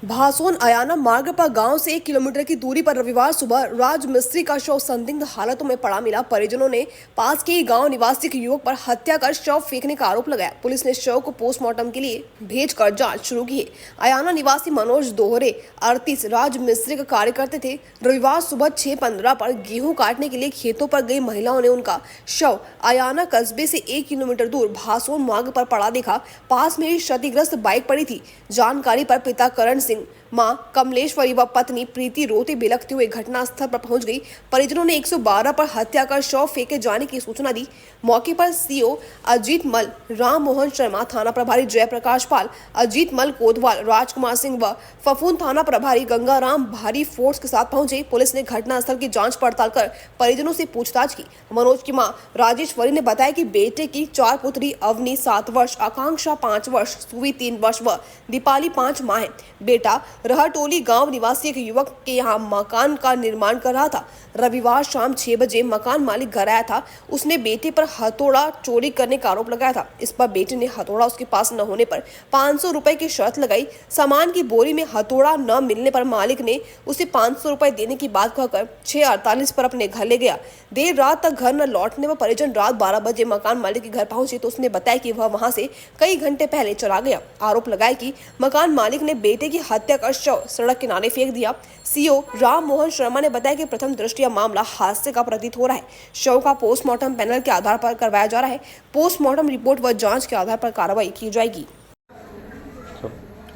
भासोन अयाना मार्ग पर गांव से 1 किलोमीटर की दूरी पर रविवार सुबह राज मिस्त्री का शव संदिग्ध हालतों में पड़ा मिला। परिजनों ने पास के ही गांव निवासी एक युवक पर हत्या कर शव फेंकने का आरोप लगाया। पुलिस ने शव को पोस्टमार्टम के लिए भेजकर जांच शुरू की है। अयाना निवासी मनोज दोहरे 38 राज मिस्त्री का कार्य करते थे। रविवार सुबह 6:15 पर गेहूं काटने के लिए खेतों पर गई महिलाओं ने उनका शव अयाना कस्बे से 1 किलोमीटर दूर भासोन मार्ग पर पड़ा देखा। पास में ही क्षतिग्रस्त बाइक पड़ी थी। जानकारी पर पिता करण सिंह, मां कमलेश्वरी व पत्नी प्रीति रोते बिलखते हुए घटनास्थल पर पहुंच गई। परिजनों ने 112 पर हत्या कर शव फेंके जाने की सूचना दी। मौके पर सीओ अजीत मल, राम मोहन शर्मा, थाना प्रभारी जयप्रकाश पाल, अजीत मल कोतवाल, राजकुमार सिंह व फफून थाना प्रभारी गंगाराम भारी फोर्स के साथ पहुंचे। पुलिस ने घटनास्थल की जांच पड़ताल कर परिजनों से पूछताछ की। मनोज की मां राजेश्वरी ने बताया कि बेटे की 4 पुत्री अवनी 7 वर्ष, आकांक्षा 5 वर्ष, सुवी 3 वर्ष व दीपाली 5 माह है। बेटा रहटोली गांव निवासी एक युवक के यहाँ मकान का निर्माण कर रहा था। रविवार शाम 6 बजे मकान मालिक घर आया था। उसने बेटे पर हथौड़ा चोरी करने का आरोप लगाया था। इस पर बेटे ने हथौड़ा उसके पास न होने पर 500 रुपए की शर्त लगाई। सामान की बोरी में हथौड़ा न मिलने पर मालिक ने उसे 500 रुपए देने की बात कहकर 6:48 पर अपने घर ले गया। देर रात तक घर न लौटने पर परिजन रात 12 बजे मकान मालिक के घर पहुंचे तो उसने बताया कि वह वहां से कई घंटे पहले चला गया। आरोप लगाया कि मकान मालिक ने बेटे की हत्या कर शव सड़क किनारे फेंक दिया। सीओ राम मोहन शर्मा ने बताया कि प्रथम दृष्टया मामला हादसे का प्रतीत हो रहा है। शव का पोस्टमार्टम पैनल के आधार पर करवाया जा रहा है। पोस्टमार्टम रिपोर्ट व जांच के आधार पर कार्रवाई की जाएगी।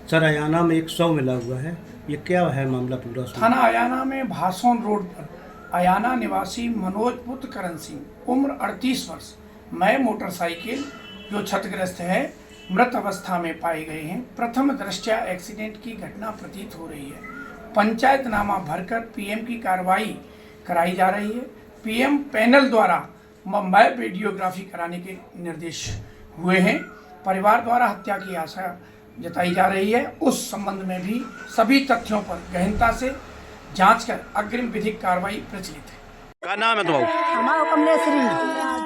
सर, अयाना में एक शव मिला हुआ है, ये क्या है मामला पूरा? थाना अयाना में भासोन रोड पर अयाना निवासी मनोज पुत्र करण सिंह, उम्र 38 वर्ष, नए मोटरसाइकिल जो क्षतिग्रस्त है, मृत अवस्था में पाए गए हैं। प्रथम दृष्टया एक्सीडेंट की घटना प्रतीत हो रही है। पंचायतनामा भरकर पीएम की कार्रवाई कराई जा रही है। पीएम पैनल द्वारा मैप वीडियोग्राफी कराने के निर्देश हुए हैं। परिवार द्वारा हत्या की आशा जताई जा रही है। उस संबंध में भी सभी तथ्यों पर गहनता से जांच कर अग्रिम विधिक कार्रवाई प्रचलित है। क्या नाम है तुम्हारा? हमारा कमलेश्वरी।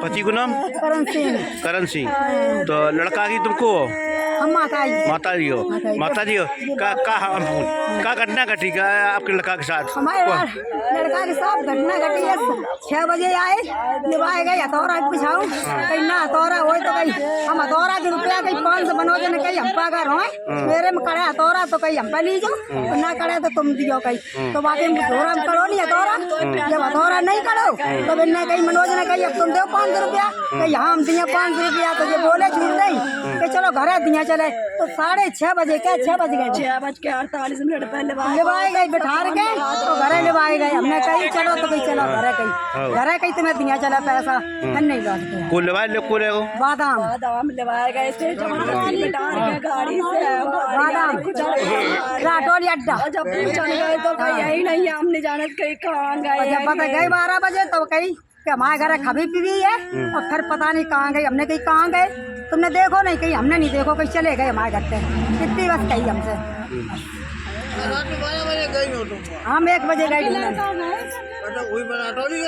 पति को नाम? करण सिंह। करण सिंह। तो लड़का की तुमको? हम माता जी हो। माता जी हो। का घटना घटी का आपके लड़का के साथ? हमारे लड़का के साथ घटना घटी है। 6 बजे आए, निभाए गए हथौड़ा पिछाऊ कहीं ना हथौड़ा हो तो कहीं हम हथौड़ा के रुपया कहीं 500 बनो ने कहीं हम पा कर मेरे में कड़े हथौड़ा तो कहीं हम पे लीजो, ना कड़े तो तुम दियो कहीं। तो बाकी हथौड़ा में करो नहीं हथौड़ा। जब हथौड़ा नहीं करो तो इन्हें कहीं मनोज ने कही अब तुम दो 500 रुपया, कहीं हम दिए 500 रुपया। तो ये बोले झूठ नहीं कि चलो घर दिया चले। तो 6:30 बजे क्या 6 बज गए, 6:48 पहले लिवाए गए बिठार के तो घरे लिवाए गए। हमने कही चलो तो कहीं चलो घरे कहीं तुम्हें दिया चला पैसा हम नहीं लौटते। को लेवाए लोग को लेगो बादाम लिवाए गए थे बिठार के गाड़ी से बादाम राटोली अड्डा। जब पूछने गए तो कहीं यही नहीं, हमने जाना कहीं कहाँ गए। जब पता गए 12 बजे तो कहीं कि हमारे घर खबी पीवी है और फिर पता नहीं कहाँ गए। हमने कहीं कहाँ गए तुमने देखो नहीं, कहीं हमने नहीं देखो, कहीं चले गए हमारे घर से। कितनी बस कही हमसे हम 1 बजे गए।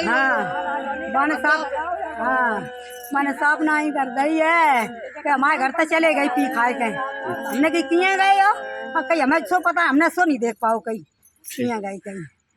हाँ मैंने साफ नहीं कर दी है कि हमारे घर तक चले गई पी खाए के। हमने कहीं किए गए हो और कहीं हमें सो पता हमने सो नहीं देख पाओ कहीं किए गए कहीं।